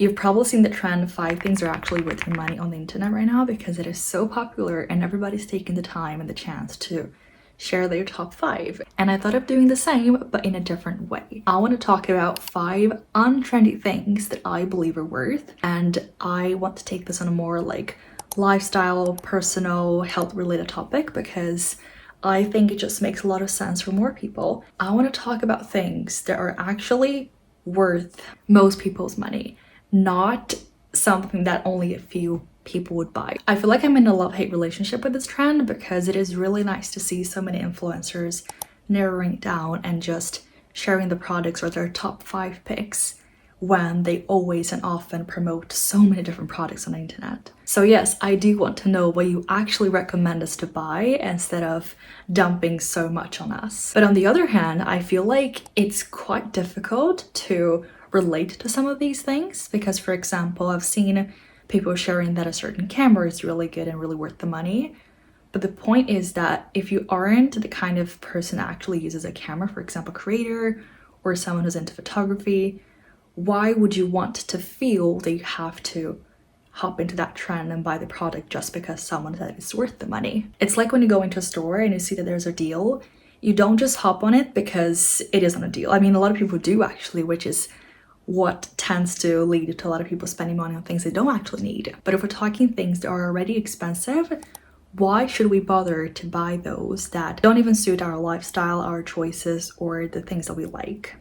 You've probably seen the trend 5 things are actually worth your money on the internet right now because it is so popular and everybody's taking the time and the chance to share their top 5. And I thought of doing the same, but in a different way. I want to talk about 5 untrendy things that I believe are worth, and I want to take this on a more like lifestyle, personal, health related topic because I think it just makes a lot of sense for more people. I want to talk about things that are actually worth most people's money, not something that only a few people would buy. I feel like I'm in a love-hate relationship with this trend because it is really nice to see so many influencers narrowing it down and just sharing the products or their top 5 picks when they always and often promote so many different products on the internet. So yes, I do want to know what you actually recommend us to buy instead of dumping so much on us. But on the other hand, I feel like it's quite difficult to relate to some of these things because, for example, I've seen people sharing that a certain camera is really good and really worth the money. But the point is that if you aren't the kind of person that actually uses a camera, for example, creator or someone who's into photography, why would you want to feel that you have to hop into that trend and buy the product just because someone said it's worth the money? It's like when you go into a store and you see that there's a deal, you don't just hop on it because it isn't a deal. I mean, a lot of people do actually, which is what tends to lead to a lot of people spending money on things they don't actually need. But if we're talking things that are already expensive, why should we bother to buy those that don't even suit our lifestyle, our choices, or the things that we like?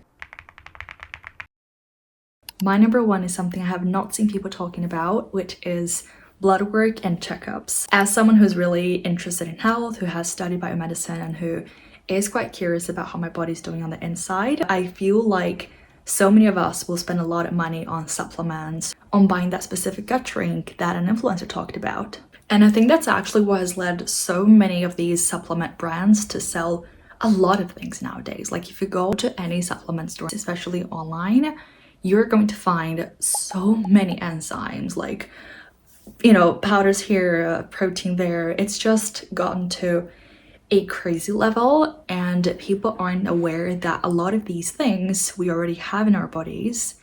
My number 1 is something I have not seen people talking about, which is blood work and checkups. As someone who's really interested in health, who has studied biomedicine, and who is quite curious about how my body's doing on the inside, I feel like so many of us will spend a lot of money on supplements, on buying that specific gut drink that an influencer talked about. And I think that's actually what has led so many of these supplement brands to sell a lot of things nowadays. Like if you go to any supplement store, especially online, you're going to find so many enzymes, like, you know, powders here, protein there. It's just gotten to a crazy level, and people aren't aware that a lot of these things we already have in our bodies.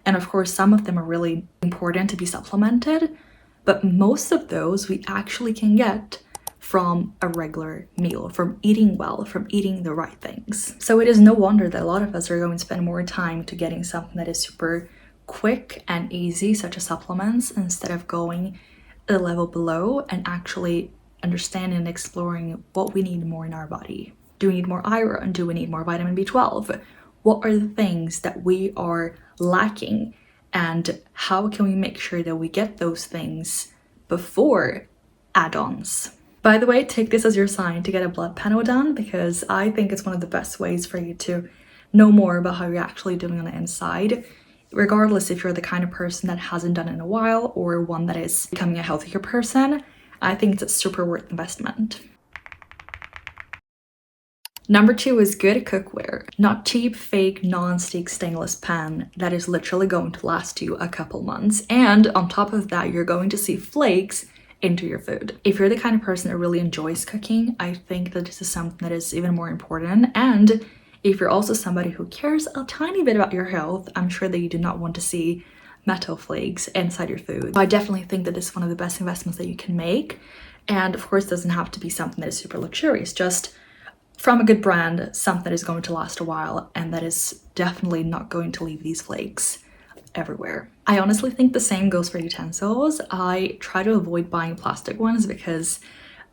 And of course, some of them are really important to be supplemented, but most of those we actually can get from a regular meal, from eating well, from eating the right things. So it is no wonder that a lot of us are going to spend more time to getting something that is super quick and easy, such as supplements, instead of going a level below and actually understanding and exploring what we need more in our body. Do we need more iron? Do we need more vitamin B12? What are the things that we are lacking? And how can we make sure that we get those things before add-ons? By the way, take this as your sign to get a blood panel done, because I think it's one of the best ways for you to know more about how you're actually doing on the inside, regardless if you're the kind of person that hasn't done it in a while or one that is becoming a healthier person. I think it's a super worth investment. Number 2 is good cookware. Not cheap, fake, non-stick stainless pan that is literally going to last you a couple months. And on top of that, you're going to see flakes into your food. If you're the kind of person that really enjoys cooking, I think that this is something that is even more important. And if you're also somebody who cares a tiny bit about your health, I'm sure that you do not want to see metal flakes inside your food. So I definitely think that this is one of the best investments that you can make. And of course, it doesn't have to be something that is super luxurious, just from a good brand, something that is going to last a while and that is definitely not going to leave these flakes everywhere. I honestly think the same goes for utensils. I try to avoid buying plastic ones because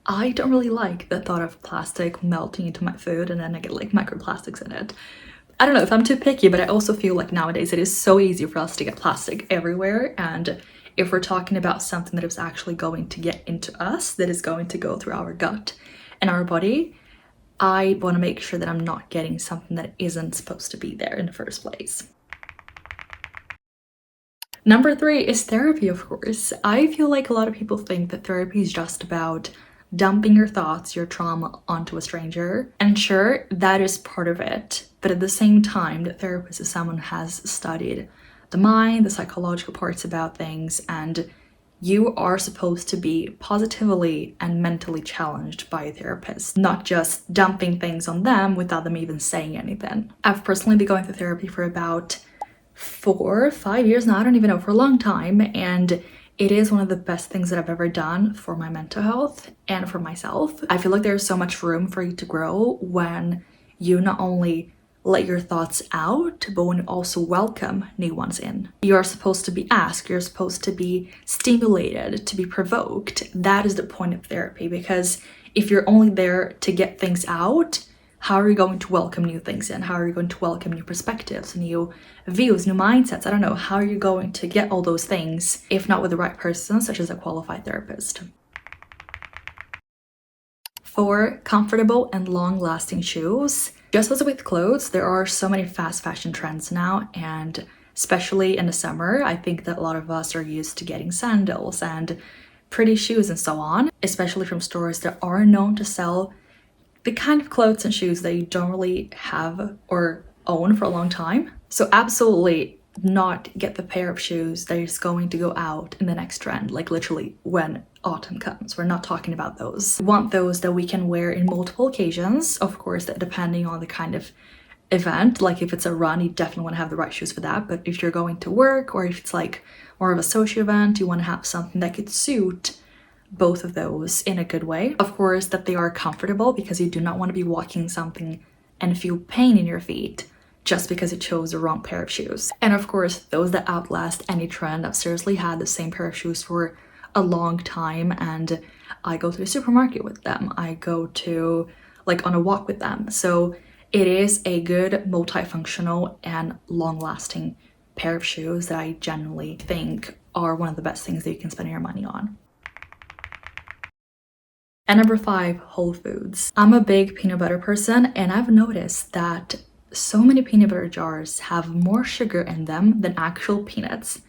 I don't really like the thought of plastic melting into my food and then I get like microplastics in it. I don't know if I'm too picky, but I also feel like nowadays it is so easy for us to get plastic everywhere. And if we're talking about something that is actually going to get into us, that is going to go through our gut and our body, I want to make sure that I'm not getting something that isn't supposed to be there in the first place. Number 3 is therapy, of course. I feel like a lot of people think that therapy is just about dumping your thoughts, your trauma onto a stranger. And sure, that is part of it. But at the same time, the therapist is someone who has studied the mind, the psychological parts about things, and you are supposed to be positively and mentally challenged by a therapist, not just dumping things on them without them even saying anything. I've personally been going to therapy for about 4 5 years now, I don't even know, for a long time, and it is one of the best things that I've ever done for my mental health and for myself. I feel like there's so much room for you to grow when you not only let your thoughts out, but when you also welcome new ones in. You're supposed to be asked, you're supposed to be stimulated, to be provoked. That is the point of therapy, because if you're only there to get things out, how are you going to welcome new things in? How are you going to welcome new perspectives, new views, new mindsets? I don't know. How are you going to get all those things if not with the right person, such as a qualified therapist? 4, comfortable and long-lasting shoes. Just as with clothes, there are so many fast fashion trends now, and especially in the summer, I think that a lot of us are used to getting sandals and pretty shoes and so on, especially from stores that are known to sell the kind of clothes and shoes that you don't really have or own for a long time. So absolutely not get the pair of shoes that is going to go out in the next trend, like literally when autumn comes. We're not talking about those. We want those that we can wear in multiple occasions, of course, that depending on the kind of event. Like if it's a run, you definitely want to have the right shoes for that. But if you're going to work, or if it's like more of a social event, you want to have something that could suit both of those in a good way. Of course, that they are comfortable, because you do not want to be walking something and feel pain in your feet just because you chose the wrong pair of shoes. And of course, those that outlast any trend. I've seriously had the same pair of shoes for a long time, and I go to the supermarket with them. I go to like on a walk with them. So it is a good multifunctional and long-lasting pair of shoes that I genuinely think are one of the best things that you can spend your money on. And number 5, whole foods. I'm a big peanut butter person, and I've noticed that so many peanut butter jars have more sugar in them than actual peanuts,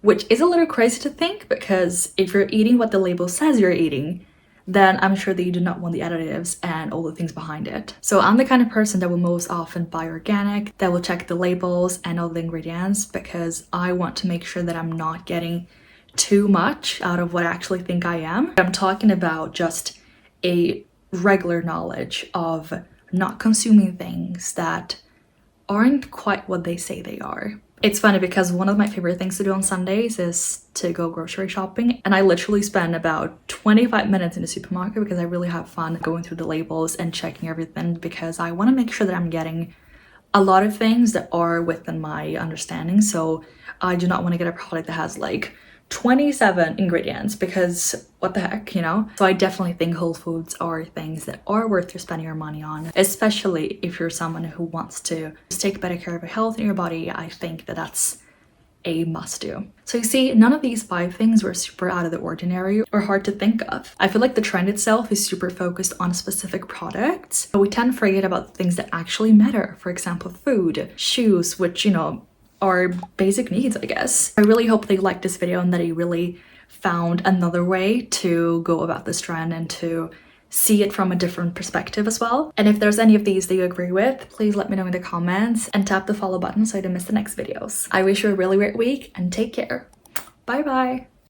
which is a little crazy to think, because if you're eating what the label says you're eating, then I'm sure that you do not want the additives and all the things behind it. So I'm the kind of person that will most often buy organic, that will check the labels and all the ingredients, because I want to make sure that I'm not getting too much out of what I actually think I am. I'm talking about just a regular knowledge of not consuming things that aren't quite what they say they are. It's funny because one of my favorite things to do on Sundays is to go grocery shopping, and I literally spend about 25 minutes in the supermarket because I really have fun going through the labels and checking everything, because I want to make sure that I'm getting a lot of things that are within my understanding. So I do not want to get a product that has like 27 ingredients, because what the heck, you know? So I definitely think whole foods are things that are worth your spending your money on, especially if you're someone who wants to just take better care of your health and your body. I think that that's a must do. So you see, none of these 5 things were super out of the ordinary or hard to think of. I feel like the trend itself is super focused on specific products, but we tend to forget about the things that actually matter. For example, food, shoes, which, you know, are basic needs, I guess. I really hope that you liked this video and that you really found another way to go about this trend and to see it from a different perspective as well. And if there's any of these that you agree with, please let me know in the comments, and tap the follow button so you don't miss the next videos. I wish you a really great week, and take care. Bye bye.